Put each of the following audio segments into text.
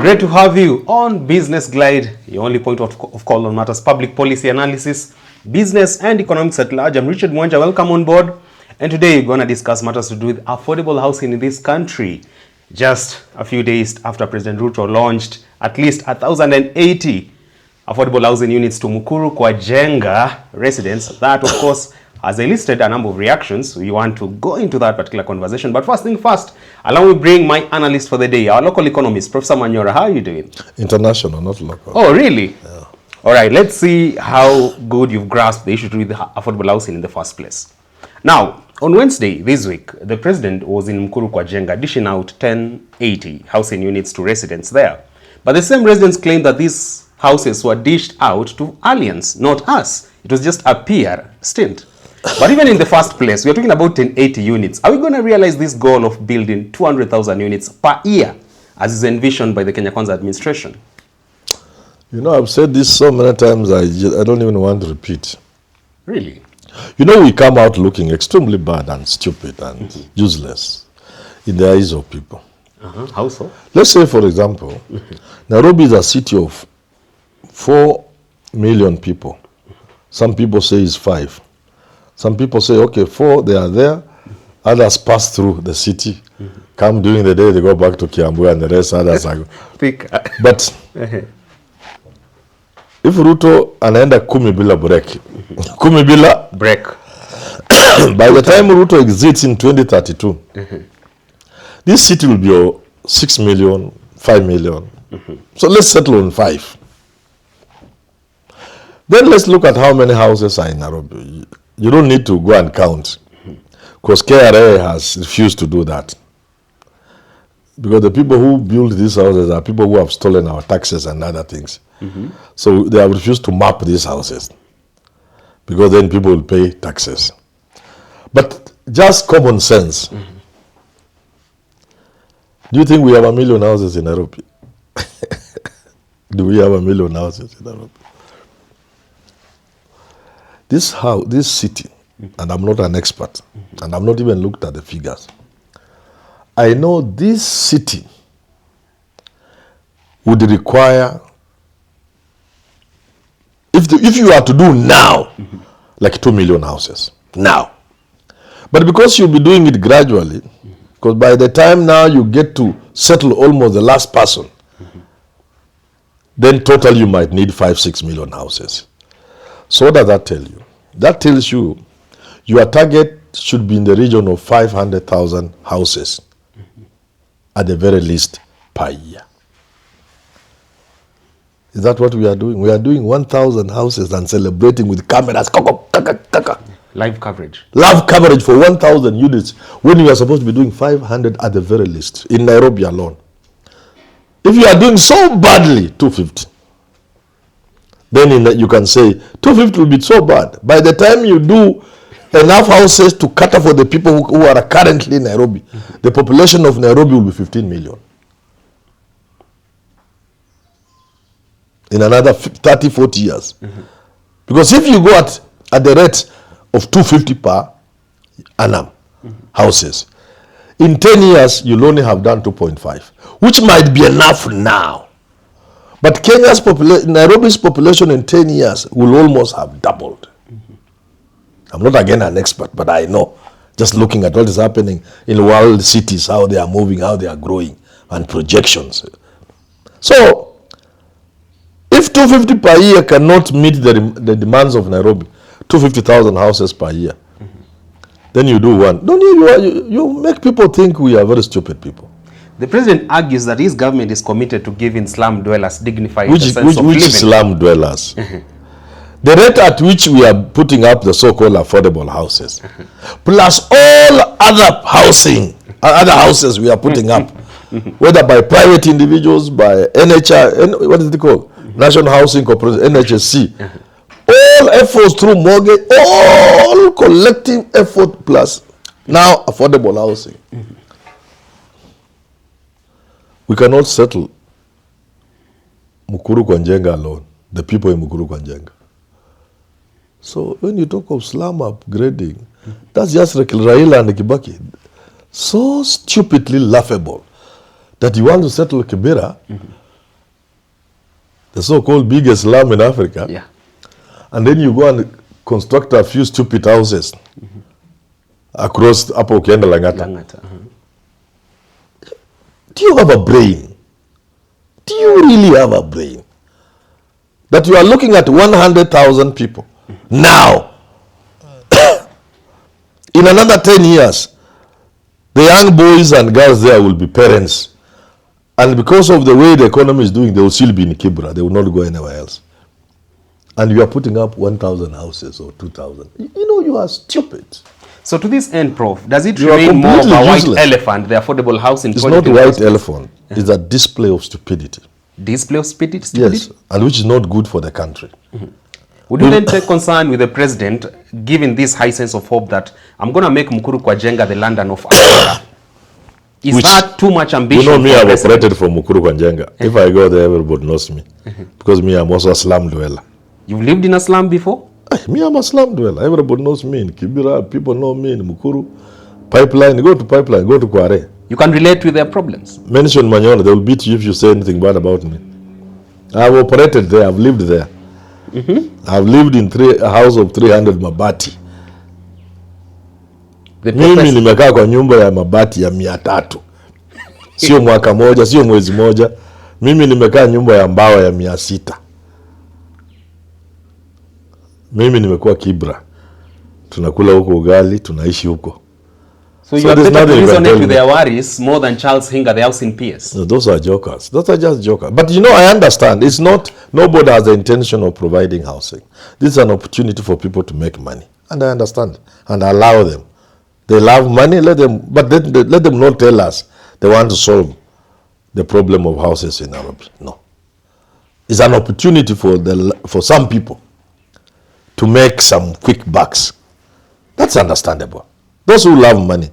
Great to have you on Business Glide, your only point of call on matters public policy analysis, business and economics at large. I'm Richard Mwanja, welcome on board. And today we're going to discuss matters to do with affordable housing in this country. Just a few days after President Ruto launched at least 1,080 affordable housing units to Mukuru kwa Jenga residents. That, of course, has elicited a number of reactions. We want to go into that particular conversation. But first thing first, allow me bring my analyst for the day, our local economist, Professor Manyora. How are you doing? International, not local. Oh, really? Yeah. All right, let's see how good you've grasped the issue with affordable housing in the first place. Now, on Wednesday this week, the president was in Mukuru kwa Jenga dishing out 1,080 housing units to residents there. But the same residents claim that these houses were dished out to aliens, not us. It was just a PR stint. But even in the first place, we are talking about 1,080 units. Are we going to realize this goal of building 200,000 units per year as is envisioned by the Kenya Kwanza administration? You know, I've said this so many times, I don't even want to repeat. Really? You know, we come out looking extremely bad and stupid and useless in the eyes of people. How so? Let's say, for example, Nairobi is a city of 4 million people. Some people say it's 5. Some people say, okay, 4, they are there. Others pass through the city. Come during the day, they go back to Kiambu, and the rest others are... But if Ruto anaenda 10 bila break, 10 bila break, by the time Ruto exits in 2032, this city will be 6 million, 5 million. So let's settle on 5. Then let's look at how many houses are in Nairobi. You don't need to go and count, because KRA has refused to do that. Because the people who build these houses are people who have stolen our taxes and other things. So they have refused to map these houses, because then people will pay taxes. But just common sense. Do you think we have 1 million houses in Nairobi? Do we have 1 million houses in Nairobi? This city, and I'm not an expert, and I've not even looked at the figures. I know this city would require, if you are to do now, like 2 million houses, now. But because you'll be doing it gradually, because by the time now you get to settle almost the last person, then total you might need 5-6 million houses. So what does that tell you? That tells you your target should be in the region of 500,000 houses at the very least per year. Is that what we are doing? We are doing 1,000 houses and celebrating with cameras. Live coverage. Live coverage for 1,000 units when you are supposed to be doing 500 at the very least in Nairobi alone. If you are doing so badly, 250. Then you can say 250 will be so bad. By the time you do enough houses to cater for the people who are currently in Nairobi, the population of Nairobi will be 15 million. In another 30, 40 years. Because if you go at the rate of 250 per annum houses, in 10 years, you'll only have done 2.5, which might be enough now. But Nairobi's population in 10 years will almost have doubled. I'm not again an expert, but I know, just looking at what is happening in world cities, how they are moving, how they are growing, and projections. So, if 250 per year cannot meet the demands of Nairobi, 250,000 houses per year, then you do one. Don't you make people think we are very stupid people. The president argues that his government is committed to giving slum dwellers dignified sense of living. Which slum dwellers? The rate at which we are putting up the so-called affordable houses, plus all other houses we are putting up, whether by private individuals, by NHI, what is it called? National Housing Corporation, NHSC. All efforts through mortgage, all collective effort plus now affordable housing. We cannot settle Mukuru kwa Jenga alone, the people in Mukuru kwa Jenga. So when you talk of slum upgrading, that's just like Raila and Kibaki. So stupidly laughable that you want to settle Kibera the so-called biggest slum in Africa. Yeah. And then you go and construct a few stupid houses across Apo Ukienda Langata. Langata. Do you have a brain? Do you really have a brain? That you are looking at 100,000 people. Now, in another 10 years, the young boys and girls there will be parents. And because of the way the economy is doing, they will still be in Kibra. They will not go anywhere else. And you are putting up 1,000 houses or 2,000. You know, you are stupid. So to this end, Prof, does it You are remain more of a white useless. elephant, the affordable housing It's project? not a white elephant. It's a display of stupidity. Display of stupidity? Yes, and which is not good for the country. Would you then take concern with the president, given this high sense of hope that I'm going to make Mukuru kwa Jenga the London of Africa? Is Which, that too much ambition? You know me, for I've president? operated from Mukuru kwa Jenga. If I go there, everybody knows me. Because me, I'm also a slum dweller. You've lived in a slum before? Me, I'm a slum dweller. Everybody knows me in Kibira. People know me in Mukuru. Pipeline, go to Pipeline, go to Kware. You can relate with their problems. Mention Manyora, they will beat you if you say anything bad about me. I've operated there, I've lived there. I've lived in a house of 300 mabati. Mimi nimekaa kwa nyumba ya mabati ya 300. Sio mwaka moja, sio mwezi moja. Mimi nimekaa nyumba ya mbao ya 600. Mimi nimekuwa Kibra. Tunakula huko ugali, tunaishi huko. So you are better to resonate with their worries more than Charles Hinga, the housing peers. No, those are jokers. Those are just jokers. But you know, I understand. It's not, nobody has the intention of providing housing. This is an opportunity for people to make money. And I understand. And I allow them. They love money, let them, but let them not tell us they want to solve the problem of houses in Nairobi. No. It's an opportunity for some people to make some quick bucks. That's understandable. Those who love money,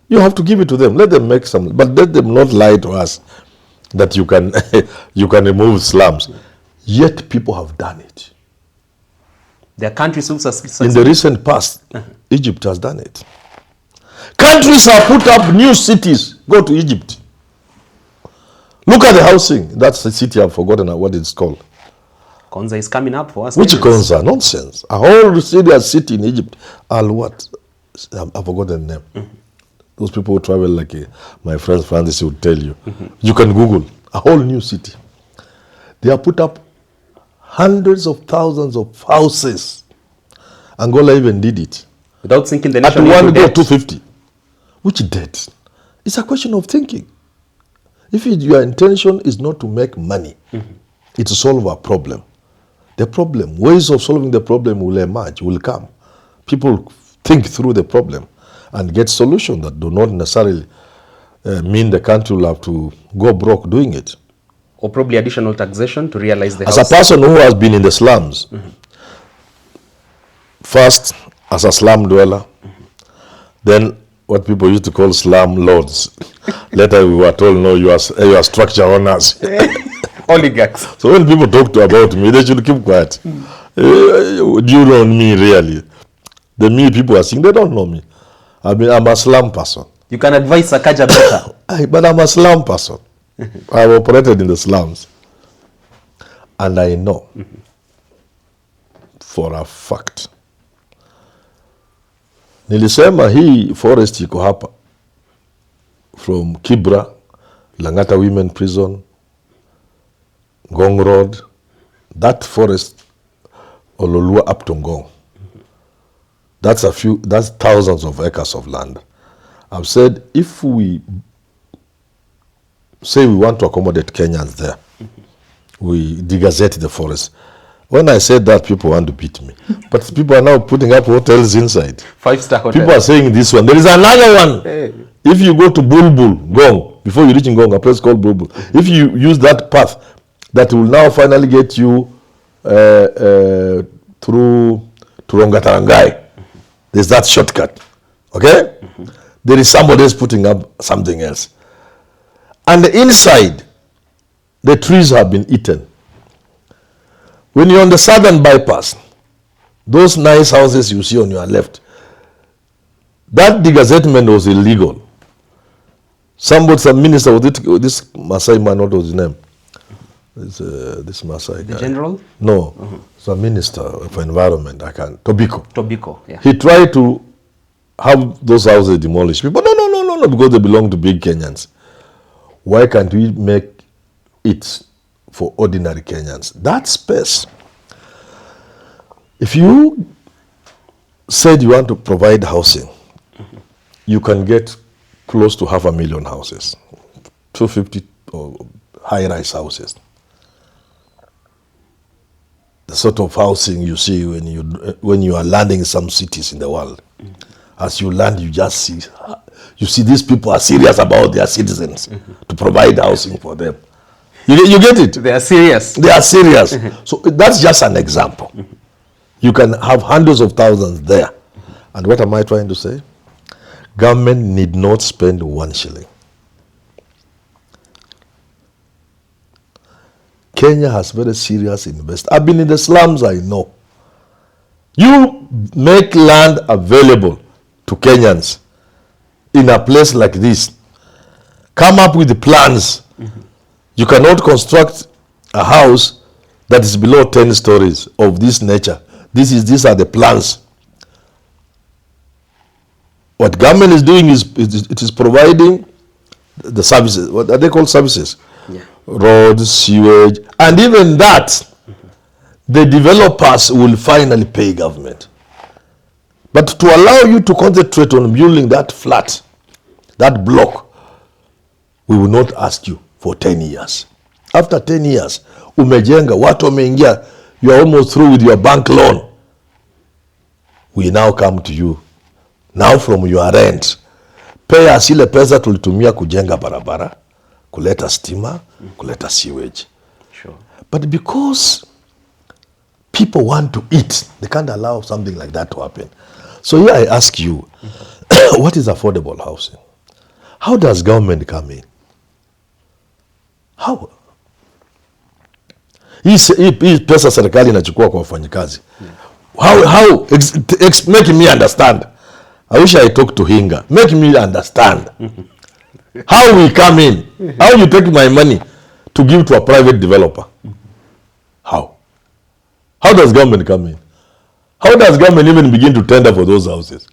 you have to give it to them. Let them make some, but let them not lie to us that you can you can remove slums. Yet people have done it. Their countries also in the recent past, Egypt has done it. Countries have put up new cities. Go to Egypt. Look at the housing. That's the city, I've forgotten what it's called. Konza is coming up for us. Which Konza? Nonsense. A whole city in Egypt. Al what? I've forgotten the name. Those people who travel like my friend Francis would tell you. You can Google. A whole new city. They have put up hundreds of thousands of houses. Angola even did it. Without sinking the At nation one into go debt. 250. Which debt? It's a question of thinking. If your intention is not to make money, it's to solve a problem. The problem, ways of solving the problem will emerge, will come. People think through the problem and get solutions that do not necessarily mean the country will have to go broke doing it. Or probably additional taxation to realize the As house. a person who has been in the slums, first as a slum dweller, then what people used to call slum lords. Later we were told, no, you are structure owners. Oligarchs. So when people talk about me, they should keep quiet. Do you know me really? The me people are saying, they don't know me. I mean, I'm a slum person. You can advise Sakaja better. But I'm a slum person. I've operated in the slums. And I know for a fact. Nilisema hii forest iko hapa. From Kibra, Langata Women Prison, Ngong Road, that forest, Ololua up to Ngong. That's thousands of acres of land. I've said if we say we want to accommodate Kenyans there, we degazette the forest. When I said that, people want to beat me. But people are now putting up hotels inside. 5-star hotel. People are saying this one. There is another one. Hey. If you go to Bulbul, Gong, before you reach Ngong, a place called Bulbul, if you use that path, that will now finally get you through Turongatarangai. There's that shortcut. Okay? There is somebody else putting up something else. And the inside, the trees have been eaten. When you're on the southern bypass, those nice houses you see on your left, that degazettement was illegal. Some minister, this Masai man, what was his name? this Masai guy. The general? No, it's a minister for environment. Tobiko, yeah. He tried to have those houses demolished. People, no, because they belong to big Kenyans. Why can't we make it for ordinary Kenyans? That space. If you said you want to provide housing, you can get close to 500,000 houses, 250 high-rise houses. The sort of housing you see when you are landing in some cities in the world. As you land, you just see these people are serious about their citizens to provide housing for them. You get it? They are serious. They are serious. So that's just an example. You can have hundreds of thousands there. And what am I trying to say? Government need not spend 1 shilling. Kenya has very serious investors. I've been in the slums, I know. You make land available to Kenyans in a place like this. Come up with the plans. You cannot construct a house that is below 10 stories of this nature. These are the plans. What government is doing is it is providing the services. What are they called services? Yeah. Roads, sewage, and even that, the developers will finally pay government. But to allow you to concentrate on building that flat, that block, we will not ask you for 10 years. After 10 years, umejenga, watu wameingia, you are almost through with your bank loan. We now come to you. Now from your rent, pay us ile pesa tulitumia kujenga barabara, kuleta stima, kuleta sewage. Sure. But because people want to eat, they can't allow something like that to happen. So here I ask you, what is affordable housing? How does government come in? How? Hii pesa serikali inachukua kwa wafanyikazi. How make me understand. I wish I talk to Hinga. Make me understand. How we come in. How you take my money to give to a private developer. How? How does government come in? How does government even begin to tender for those houses?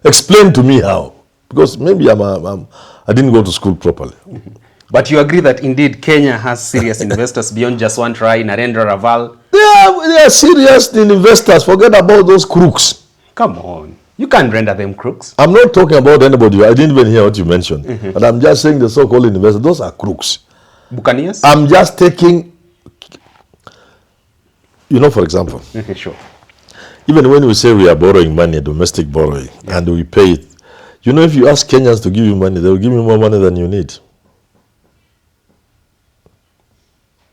Explain to me how. Because maybe I didn't go to school properly. But you agree that indeed Kenya has serious investors beyond just one try, Narendra Raval? They are serious investors. Forget about those crooks. Come on. You can't render them crooks. I'm not talking about anybody. I didn't even hear what you mentioned. But I'm just saying the so-called investors, those are crooks. Buccaneers? I'm just taking, for example, Sure. even when we say we are borrowing money, domestic borrowing, and we pay it, if you ask Kenyans to give you money, they will give you more money than you need.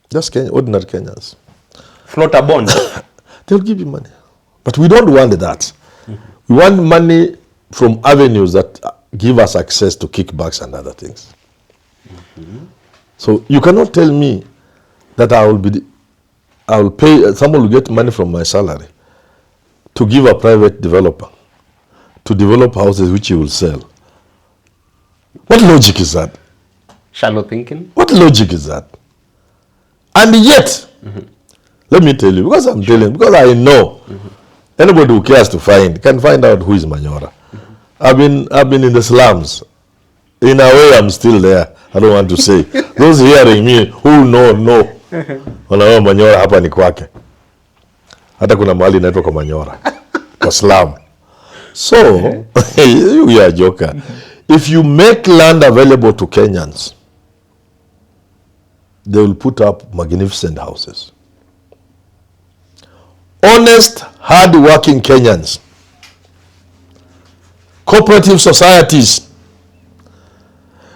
Just ordinary Kenyans. Float a bond. They'll give you money. But we don't want that. We want money from avenues that give us access to kickbacks and other things. So you cannot tell me that I will pay, someone will get money from my salary to give a private developer to develop houses which he will sell. What logic is that? Shallow thinking? What logic is that? And yet, let me tell you, because I know anybody who cares to can find out who is Manyora. I've been in the slums. In a way, I'm still there. I don't want to say. Those hearing me who know. Wanaona Manyora hapa ni kwake. Hata kuna mahali inaitwa kwa Manyora. Kwa slum. So, you are a joker. If you make land available to Kenyans, they will put up magnificent houses. Honest, hard-working Kenyans, cooperative societies.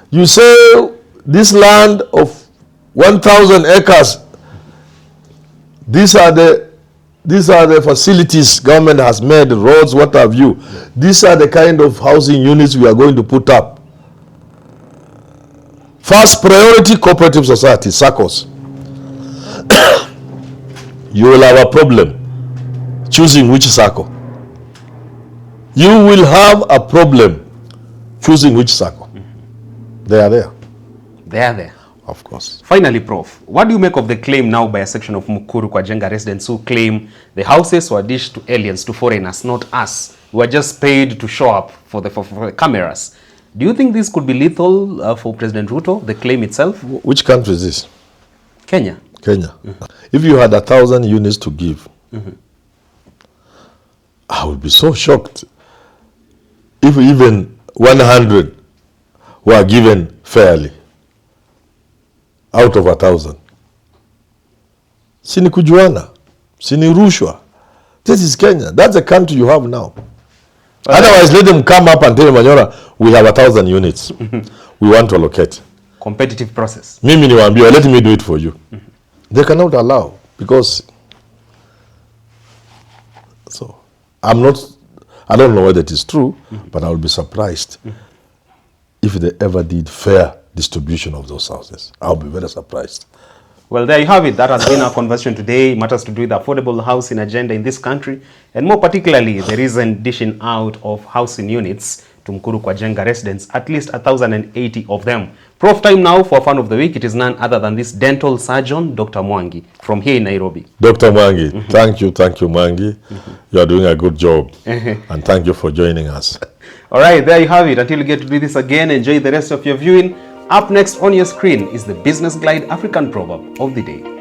You say this land of 1,000 acres, these are the facilities government has made, roads, what have you. These are the kind of housing units we are going to put up. First priority, cooperative society, SACCOs. You will have a problem choosing which SACCO. You will have a problem choosing which SACCO. They are there. They are there. of course. Finally, Prof, what do you make of the claim now by a section of Mukuru kwa Jenga residents who claim the houses were dished to aliens, to foreigners, not us? We were just paid to show up for the cameras. Do you think this could be lethal for President Ruto, the claim itself? Which country is this? Kenya. Kenya. If you had 1,000 units to give, I would be so shocked if even 100 were given fairly out of 1,000. Sini kujuana, sini rushwa. This is Kenya. That's the country you have now. Otherwise, let them come up and tell Manyora, we have 1,000 units. We want to allocate. Competitive process. Mimi niwaambia, let me do it for you. They cannot allow, because so I don't know whether it is true, but I will be surprised if they ever did fair distribution of those houses. I'll be very surprised. Well, there you have it. That has been our conversation today. Matters to do with affordable housing agenda in this country, and more particularly, the recent dishing out of housing units to Mukuru kwa Jenga residents, at least 1,080 of them. Prof, time now for Fan of the Week. It is none other than this dental surgeon, Dr. Mwangi, from here in Nairobi. Dr. Mwangi, thank you, Mwangi. You are doing a good job, and thank you for joining us. All right, there you have it. Until you get to do this again, enjoy the rest of your viewing. Up next on your screen is the Business Glide African Proverb of the Day.